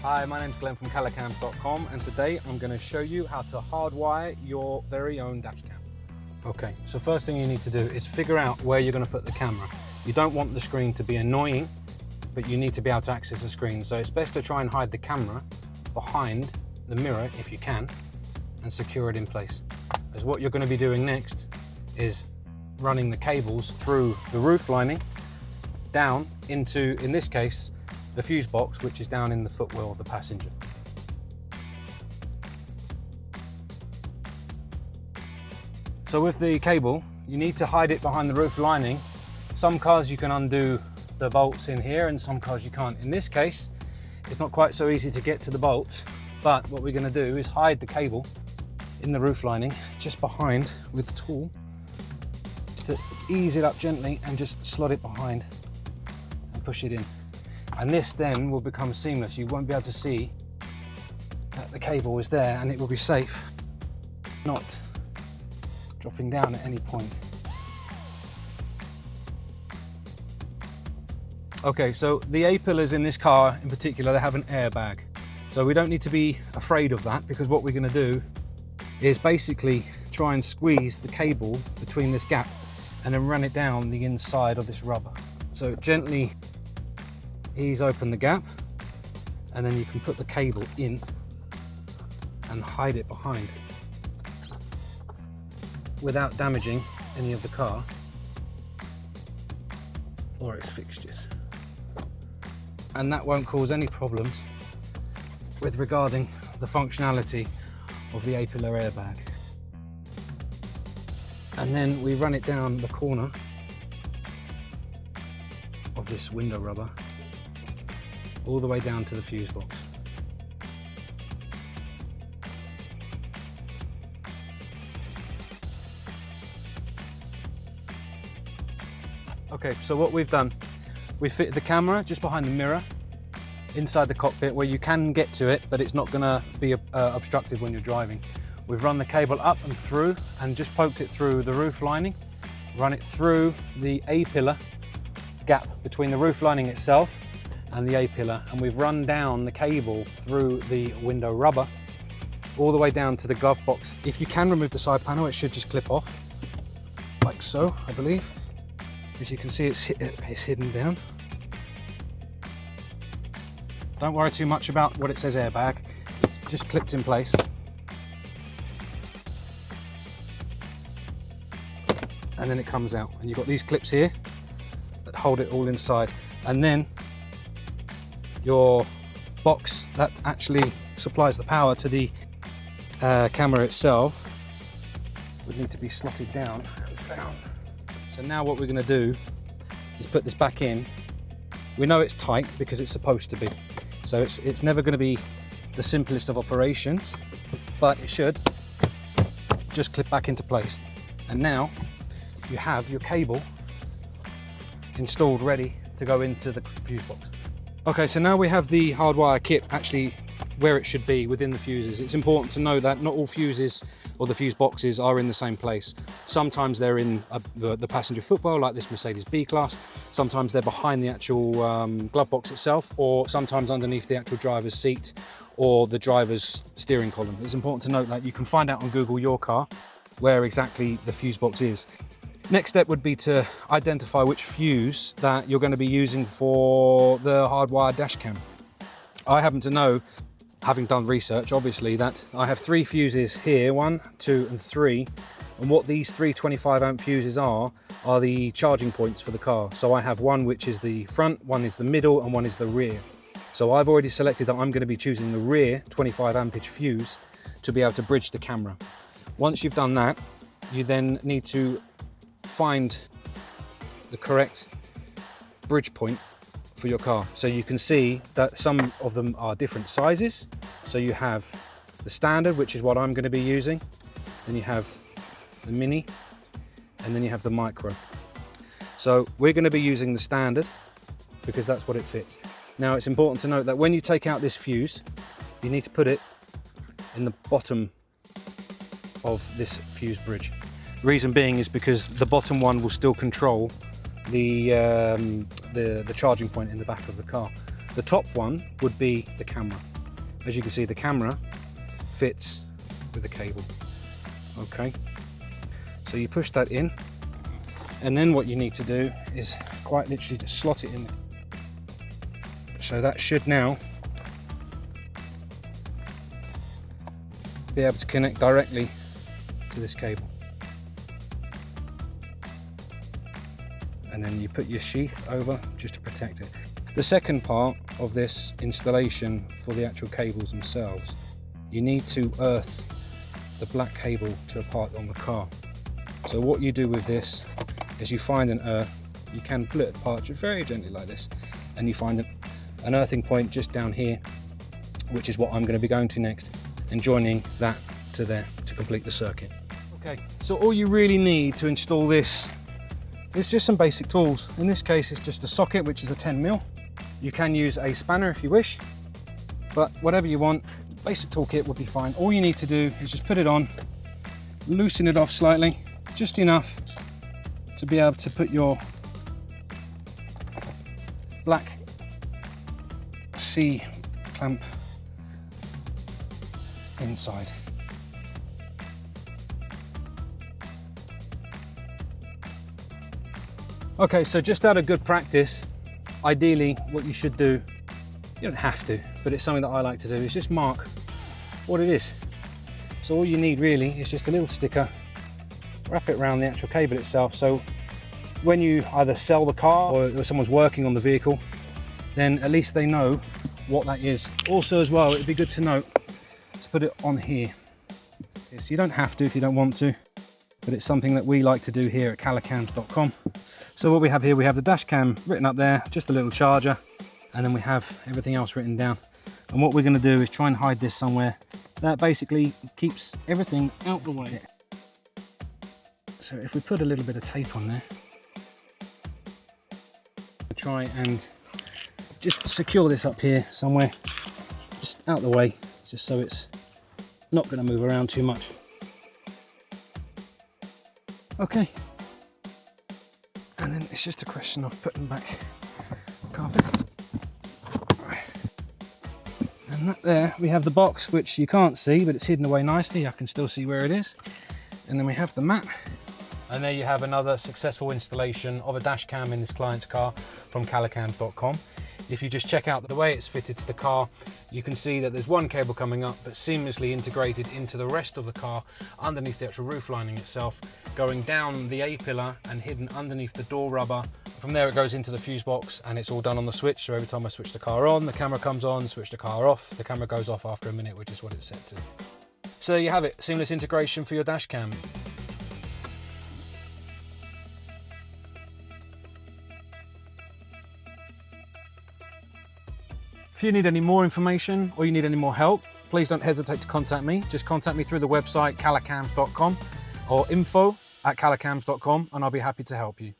Hi, my name's Glenn from colorcam.com, and today I'm going to show you how to hardwire your very own dash cam. Okay, so first thing you need to do is figure out where you're going to put the camera. You don't want the screen to be annoying, but you need to be able to access the screen. So it's best to try and hide the camera behind the mirror if you can and secure it in place. As what you're going to be doing next is running the cables through the roof lining down into, in this case, the fuse box, which is down in the footwell of the passenger. So with the cable, you need to hide it behind the roof lining. Some cars you can undo the bolts in here and some cars you can't. In this case, it's not quite so easy to get to the bolts, but what we're going to do is hide the cable in the roof lining just behind with a tool, just to ease it up gently and just slot it behind and push it in. And this then will become seamless. You won't be able to see that the cable is there, and it will be safe, not dropping down at any point. Okay, so the A-pillars in this car in particular, they have an airbag. So we don't need to be afraid of that, because what we're going to do is basically try and squeeze the cable between this gap and then run it down the inside of this rubber. So gently ease open the gap, and then you can put the cable in and hide it behind without damaging any of the car or its fixtures. And that won't cause any problems with regarding the functionality of the A-pillar airbag. And then we run it down the corner of this window rubber all the way down to the fuse box. Okay, so what we've done, we fitted the camera just behind the mirror inside the cockpit where you can get to it, but it's not going to be obstructive when you're driving. We've run the cable up and through and just poked it through the roof lining, run it through the A-pillar gap between the roof lining itself and the A-pillar, and we've run down the cable through the window rubber all the way down to the glove box. If you can remove the side panel, it should just clip off like so, I believe. As you can see, it's hidden down. Don't worry too much about what it says airbag, it's just clipped in place. And then it comes out, and you've got these clips here that hold it all inside. And then your box that actually supplies the power to the camera itself would need to be slotted down and found. So now what we're going to do is put this back in. We know it's tight because it's supposed to be. So it's never going to be the simplest of operations, but it should just clip back into place. And now you have your cable installed ready to go into the fuse box. Okay, so now we have the hardwire kit actually where it should be within the fuses. It's important to know that not all fuses or the fuse boxes are in the same place. Sometimes they're in the passenger footwell, like this Mercedes B-Class. Sometimes they're behind the actual glove box itself, or sometimes underneath the actual driver's seat or the driver's steering column. It's important to note that you can find out on Google your car where exactly the fuse box is. Next step would be to identify which fuse that you're going to be using for the hardwired dash cam. I happen to know, having done research obviously, that I have 3 fuses here, 1, 2 and 3, and what these 3 25 amp fuses are the charging points for the car. So I have one which is the front, one is the middle, and one is the rear. So I've already selected that I'm going to be choosing the rear 25 ampage fuse to be able to bridge the camera. Once you've done that, you then need to find the correct bridge point for your car. So you can see that some of them are different sizes. So you have the standard, which is what I'm going to be using, then you have the mini, and then you have the micro. So we're going to be using the standard because that's what it fits. Now it's important to note that when you take out this fuse, you need to put it in the bottom of this fuse bridge. Reason being is because the bottom one will still control the charging point in the back of the car. The top one would be the camera. As you can see, the camera fits with the cable. Okay, so you push that in, and then what you need to do is quite literally just slot it in. So that should now be able to connect directly to this cable. And then you put your sheath over just to protect it. The second part of this installation for the actual cables themselves, you need to earth the black cable to a part on the car. So what you do with this is you find an earth, you can pull it apart very gently like this, and you find an earthing point just down here, which is what I'm going to be going to next, and joining that to there to complete the circuit. Okay, so all you really need to install this is just some basic tools. In this case, it's just a socket, which is a 10mm. You can use a spanner if you wish, but whatever you want, basic toolkit would be fine. All you need to do is just put it on, loosen it off slightly, just enough to be able to put your black C clamp inside. Okay, so just out of good practice, ideally what you should do, you don't have to, but it's something that I like to do, is just mark what it is. So all you need really is just a little sticker, wrap it around the actual cable itself, so when you either sell the car or someone's working on the vehicle, then at least they know what that is. Also as well, it'd be good to note to put it on here. So you don't have to if you don't want to, but it's something that we like to do here at calicams.com. So what we have here, we have the dash cam written up there, just a little charger, and then we have everything else written down. And what we're going to do is try and hide this somewhere that basically keeps everything out the way. So if we put a little bit of tape on there, try and just secure this up here somewhere, just out the way, just so it's not going to move around too much. Okay, and then it's just a question of putting back the carpet. And that there, we have the box, which you can't see, but it's hidden away nicely. I can still see where it is. And then we have the mat. And there you have another successful installation of a dash cam in this client's car from calicams.com. If you just check out the way it's fitted to the car, you can see that there's one cable coming up but seamlessly integrated into the rest of the car underneath the actual roof lining itself, going down the A-pillar and hidden underneath the door rubber. From there it goes into the fuse box, and it's all done on the switch, so every time I switch the car on, the camera comes on, switch the car off, the camera goes off after a minute, which is what it's set to. So there you have it, seamless integration for your dash cam. If you need any more information or you need any more help, please don't hesitate to contact me. Just contact me through the website calicams.com or info@calicams.com, and I'll be happy to help you.